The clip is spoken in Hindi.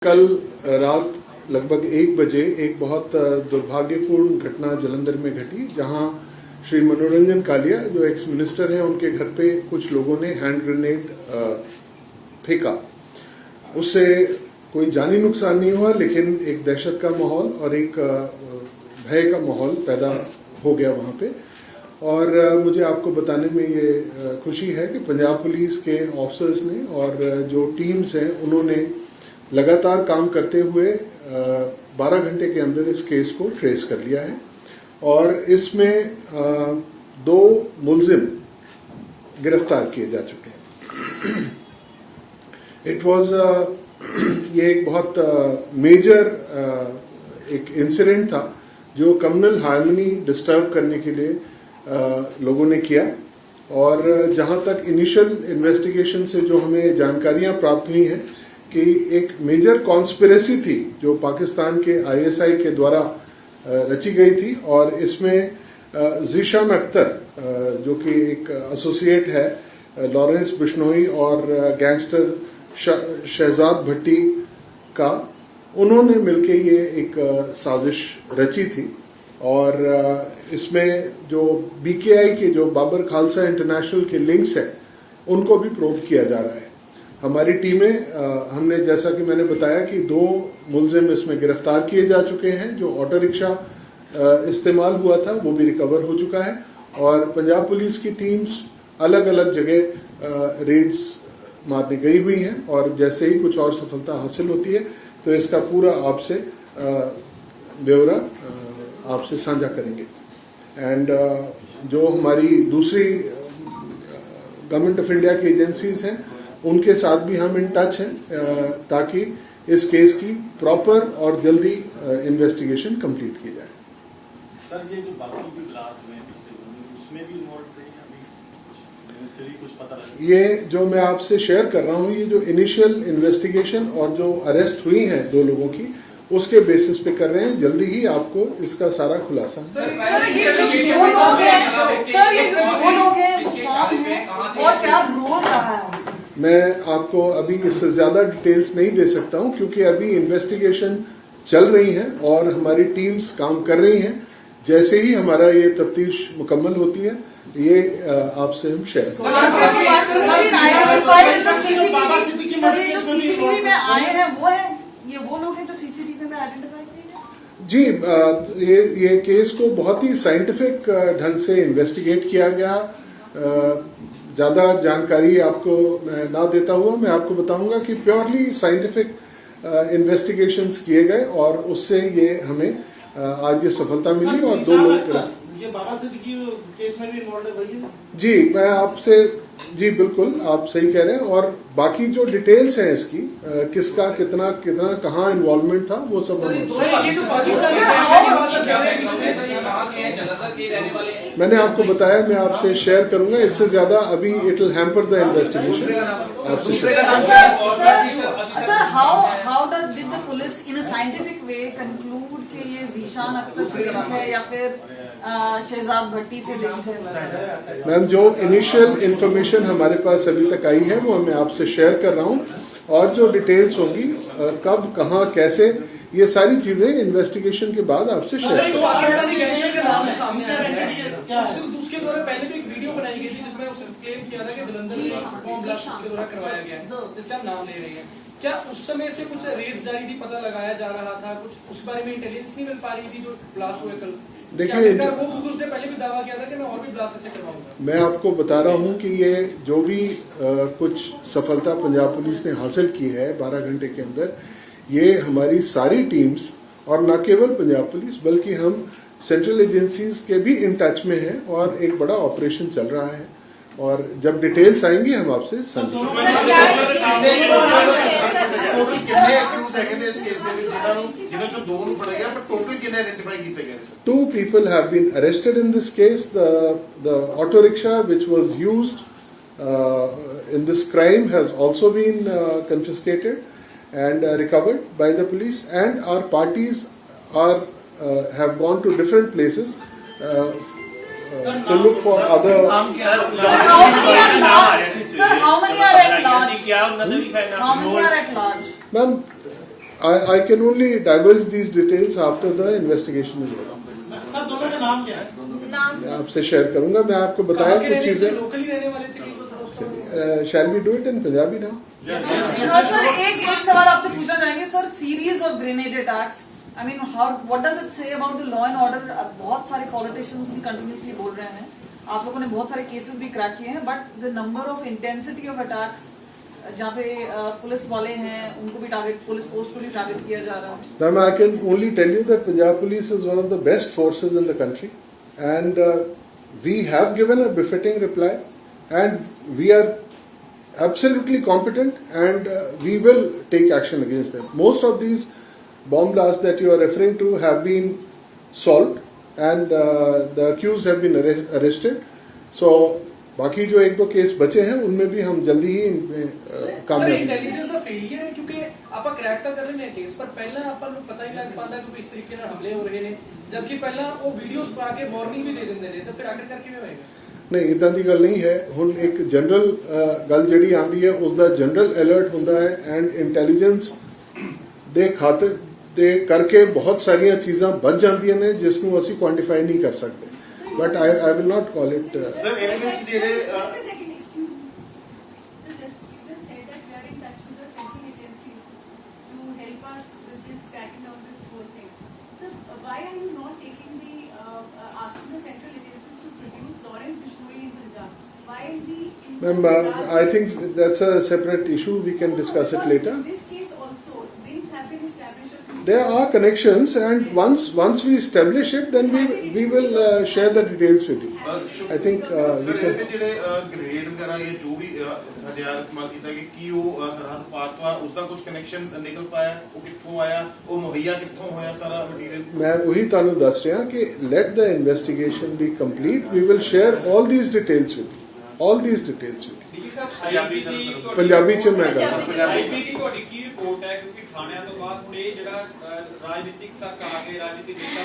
कल रात लगभग 1 बजे एक बहुत दुर्भाग्यपूर्ण घटना जलंधर में घटी, जहां श्री मनोरंजन कालिया जो एक्स मिनिस्टर हैं उनके घर पे कुछ लोगों ने हैंड ग्रेनेड फेंका। उससे कोई जानी नुकसान नहीं हुआ, लेकिन एक दहशत का माहौल और एक भय का माहौल पैदा हो गया वहां पे। और मुझे आपको बताने में ये खुशी है कि पंजाब पुलिस के ऑफिसर्स ने और जो टीम्स हैं उन्होंने लगातार काम करते हुए 12 घंटे के अंदर इस केस को ट्रेस कर लिया है और इसमें 2 मुलजिम गिरफ्तार किए जा चुके हैं। इट वाज ये एक बहुत मेजर एक इंसिडेंट था जो कम्युनल हार्मनी डिस्टर्ब करने के लिए लोगों ने किया। और जहां तक इनिशियल इन्वेस्टिगेशन से जो हमें जानकारियां प्राप्त हुई हैं कि एक मेजर कॉन्स्पिरेसी थी जो पाकिस्तान के आईएसआई के द्वारा रची गई थी, और इसमें ज़ीशान अख्तर जो कि एक एसोसिएट है लॉरेंस बिश्नोई और गैंगस्टर शहजाद भट्टी का, उन्होंने मिलके ये एक साजिश रची थी। और इसमें जो बीकेआई के जो बाबर खालसा इंटरनेशनल के लिंक्स हैं उनको भी प्रोब किया जा रहा है। हमारी टीमें हमने, जैसा कि मैंने बताया कि 2 मुलजिम इसमें गिरफ्तार किए जा चुके हैं। जो ऑटो रिक्शा इस्तेमाल हुआ था वो भी रिकवर हो चुका है, और पंजाब पुलिस की टीम्स अलग अलग जगह रेड्स मारने गई हुई हैं, और जैसे ही कुछ और सफलता हासिल होती है तो इसका पूरा आपसे ब्यौरा आपसे साझा करेंगे। एंड जो हमारी दूसरी गवर्नमेंट ऑफ इंडिया की एजेंसीज हैं उनके साथ भी हम इन टच हैं ताकि इस केस की प्रॉपर और जल्दी इन्वेस्टिगेशन कंप्लीट की जाए। सर, ये जो बाकी भी ब्लास्ट हुए उसमें भी इन्वॉल्व थे, कुछ पता लगा? ये जो मैं आपसे शेयर कर रहा हूँ, ये जो इनिशियल इन्वेस्टिगेशन और जो अरेस्ट हुई हैं 2 लोगों की, उसके बेसिस पे कर रहे हैं। जल्दी ही आपको इसका सारा खुलासा मैं आपको अभी इससे ज्यादा डिटेल्स नहीं दे सकता हूं, क्योंकि अभी इन्वेस्टिगेशन चल रही है और हमारी टीम्स काम कर रही हैं। जैसे ही हमारा ये तफ्तीश मुकम्मल होती है ये आपसे हम शेयर जी। ये केस को बहुत ही साइंटिफिक ढंग से इन्वेस्टिगेट किया गया। ज्यादा जानकारी आपको ना देता हुआ मैं आपको बताऊंगा कि प्योरली साइंटिफिक इन्वेस्टिगेशंस किए गए और उससे ये हमें आज ये सफलता मिली। और 2 लोग ये बाबा सिद्दीकी केस में भी इन्वॉल्व है जी। मैं आपसे जी बिल्कुल आप सही कह रहे हैं, और बाकी जो डिटेल्स हैं इसकी किसका कितना कहाँ इन्वॉल्वमेंट था वो सब मैंने आपको बताया, मैं आपसे शेयर करूंगा। इससे ज्यादा अभी it will hamper the investigation आपसे sir. How did the police in a scientific way conclude कि ये ज़ीशान अख्तर से लिंक है या फिर शहजाद भट्टी से लिंक है? मैम, जो इनिशियल इन्फॉर्मेशन हमारे पास अभी तक आई है वो मैं आपसे शेयर कर रहा हूँ, और जो डिटेल्स होगी कब कहाँ कैसे, ये सारी चीजें इन्वेस्टिगेशन के बाद आपसे शेयर उसके द्वारा पहले भी एक वीडियो बनाई गई थी जिसमें उसने क्लेम किया था कि जलंधर में बॉम्ब ब्लास्ट उसके द्वारा करवाया गया है, इसका नाम ले रही है। क्या उस समय से कुछ रेड्स जारी थी, पता लगाया जा रहा था, कुछ उस बारे में इंटेलिजेंस नहीं मिल पा रही थी जो ब्लास्ट हुए कल? देखिए, क्योंकि उसने पहले भी दावा किया था कि मैं और भी ब्लास्ट ऐसे करवाऊंगा। मैं आपको बता रहा हूं कि ये जो भी कुछ सफलता पंजाब पुलिस ने हासिल की है 12 घंटे के अंदर, ये हमारी सारी टीम्स और न केवल पंजाब पुलिस बल्कि हम सेंट्रल एजेंसीज के भी इन टच में हैं, और एक बड़ा ऑपरेशन चल रहा है। और जब डिटेल्स आएंगी हम आपसे Two people have been arrested in this case. The auto rickshaw which was used in this crime has also been confiscated and recovered by the police, and our parties have gone to different places to look for other. Sir, how many are at large? How many are at large? Ma'am, I can only divulge these details after the investigation is over. Sir दोनों का नाम क्या है? मैं आपसे शेयर करूंगा. मैं आपको बताया कहाँ के कुछ रहने से चीजें. लोकली रहने वाले थे कि थोड़ा उसका- Shall we do it in Punjabi now? Sir एक सवाल आपसे पूछना चाहेंगे sir. Series of grenade attacks, I mean how what does it say about the law and order? बहुत सारे पॉलिटिशियंस भी कंटिन्यूसली बोल रहे हैं, आप लोगों ने बहुत सारे केसेस भी क्रैक किए हैं, but the number of intensity of attacks जहाँ पे पुलिस वाले हैं उनको भी टारगेट, पुलिस पोस्ट को भी टारगेट किया जा रहा है. Ma'am, I can only tell you that Punjab Police is one of the best forces in the country, and we have given a befitting reply, and we are absolutely competent, and we will take action against them. Most of these bomb blasts that you are referring to have been solved, and the accused have been arrested. So बाकी जो एक दो केस बचे हैं उनमें भी हम जल्दी ही इनमें सर कामयाब इंटेलिजेंस ਦਾ ਫੇਲਿਅਰ ਹੈ ਕਿਉਂਕਿ ਆਪਾਂ ਕ੍ਰੈਕ ਤਾਂ ਕਰ ਰਹੇ ਨੇ ਕੇਸ ਪਰ ਪਹਿਲਾਂ ਆਪਾਂ ਨੂੰ ਪਤਾ ਹੀ ਲੱਗ ਪਾਉਂਦਾ ਕਿ ਇਸ ਤਰੀਕੇ ਨਾਲ ਹਮਲੇ ਹੋ ਰਹੇ ਨੇ ਜਦਕਿ ਪਹਿਲਾਂ ਉਹ ਵੀਡੀਓਜ਼ ਪਾ ਕੇ ਵਾਰਨਿੰਗ ਵੀ ਦੇ ਦਿੰਦੇ ਨੇ ਤਾਂ ਫਿਰ ਆਖਿਰਕਾਰ ਕਿਵੇਂ ਹੋਏਗਾ? ਨਹੀਂ ਇਦਾਂ ਦੀ ਗੱਲ ਨਹੀਂ ਹੈ. ਹੁਣ ਇੱਕ ਜਨਰਲ ਗੱਲ ਜਿਹੜੀ ਆਂਦੀ ਹੈ ਉਸ ਦਾ ਜਨਰਲ ਅਲਰਟ ਹੁੰਦਾ ਹੈ, ਐਂਡ ਇੰਟੈਲੀਜੈਂਸ ਦੇ ਖਾਤੇ ਦੇ ਕਰਕੇ ਬਹੁਤ ਸਾਰੀਆਂ ਚੀਜ਼ਾਂ ਬਚ ਜਾਂਦੀਆਂ ਨੇ ਜਿਸ ਨੂੰ ਅਸੀਂ ਕੁਆਂਟੀਫਾਈ ਨਹੀਂ ਕਰ ਸਕਦੇ. But I will not call it. Sir ਇਹਦੇ ਵਿੱਚ ਜਿਹੜੇ Just a second, excuse me. So you just said that we are in touch with the central agencies to help us with this cracking down this whole thing. So why are you not taking asking the central agencies to produce Lawrence Bishnoi in Punjab? Why is he in Ma'am, Gujarat? I think that's a separate issue. We can discuss it Because later. In this case also, things have been established. There are connections, and once we establish it, then we will share the details with you. I think we sir can. ਇਹਦੇ ਜਿਹੜੇ ਗ੍ਰੇਨੇਡ ਵਗੈਰਾ ਇਹ ਜੋ ਵੀ ਹਥਿਆਰ ਇਸਤੇਮਾਲ ਕੀਤਾ ਗਿਆ ਕੀ ਉਹ ਸਰਹੱਦ ਪਾਰ ਤੋਂ ਆ ਉਸ ਦਾ ਕੁਝ ਕਨੈਕਸ਼ਨ ਨਿਕਲ ਪਾਇਆ? ਉਹ ਕਿੱਥੋਂ ਆਇਆ? ਉਹ ਮੁਹੱਈਆ ਕਿੱਥੋਂ ਹੋਇਆ ਸਾਰਾ ਮਟੀਰੀਅਲ? ਮੈਂ ਉਹੀ ਤੁਹਾਨੂੰ ਦੱਸ ਰਿਹਾ ਕਿ let the investigation be complete. We will share all these details with you. All these details with you. Punjabi ਚ ਮੈਂ ਗੱਲ ਆਈਪੀ ਦੀ ਤੁਹਾਡੀ ਕੀ ਰਿਪੋਰਟ ਹੈ ਕਿਉਂਕਿ ਥਾਣਿਆਂ ਤੋਂ ਬਾਅਦ ਹੁਣ ਇਹ ਜਿਹੜਾ ਰਾਜਨੀਤਿਕ ਤੱਕ ਆ ਕੇ ਰਾਜਨੀਤਿਕ